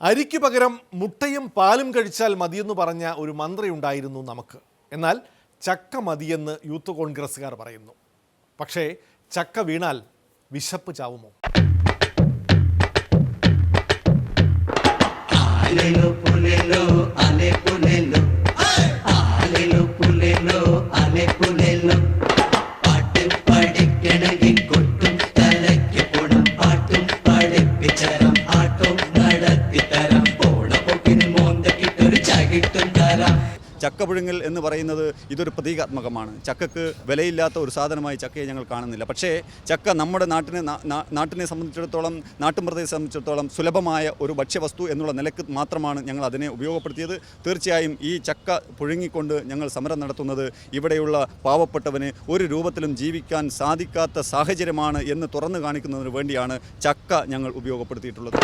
അരിക്ക് പകരം മുട്ടയും പാലും കഴിച്ചാൽ മതിയെന്ന് പറഞ്ഞ ഒരു മന്ത്രിയുണ്ടായിരുന്നു നമുക്ക്. എന്നാൽ ചക്ക മതിയെന്ന് യൂത്ത് കോൺഗ്രസ്സുകാർ പറയുന്നു. പക്ഷേ ചക്ക വീണാൽ വിശപ്പ് ചാവുമോ? ചക്ക പുഴുങ്ങൽ എന്ന് പറയുന്നത് ഇതൊരു പ്രതീകാത്മകമാണ്. ചക്കക്ക് വിലയില്ലാത്ത ഒരു സാധനമായി ചക്കയെ ഞങ്ങൾ കാണുന്നില്ല. പക്ഷേ ചക്ക നമ്മുടെ നാട്ടിനെ സംബന്ധിച്ചിടത്തോളം, നാട്ടുമ്പ്രദേശത്തെ സംബന്ധിച്ചിടത്തോളം സുലഭമായ ഒരു ഭക്ഷ്യവസ്തു എന്നുള്ള നിലക്ക് മാത്രമാണ് ഞങ്ങൾ അതിനെ ഉപയോഗപ്പെടുത്തിയത്. തീർച്ചയായും ഈ ചക്ക പുഴുങ്ങിക്കൊണ്ട് ഞങ്ങൾ സമരം നടത്തുന്നത് ഇവിടെയുള്ള പാവപ്പെട്ടവന് ഒരു രൂപത്തിലും ജീവിക്കാൻ സാധിക്കാത്ത സാഹചര്യമാണ് എന്ന് തുറന്നു കാണിക്കുന്നതിന് വേണ്ടിയാണ് ചക്ക ഞങ്ങൾ ഉപയോഗപ്പെടുത്തിയിട്ടുള്ളത്.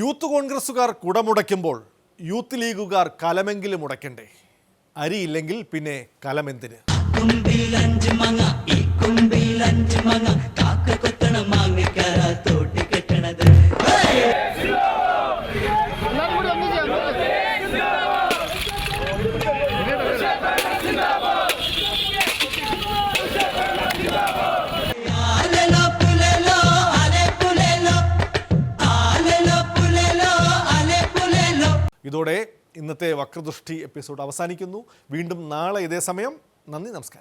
യൂത്ത് കോൺഗ്രസ്സുകാർ കുടമുടയ്ക്കുമ്പോൾ യൂത്ത് ലീഗുകാർ കലമെങ്കിലും മുടക്കണ്ടേ? അരിയില്ലെങ്കിൽ പിന്നെ കലമെന്തിന്? ഇതോടെ ഇന്നത്തെ വക്രദൃഷ്ടി എപ്പിസോഡ് അവസാനിക്കുന്നു. വീണ്ടും നാളെ ഇതേ സമയം. നന്ദി, നമസ്കാരം.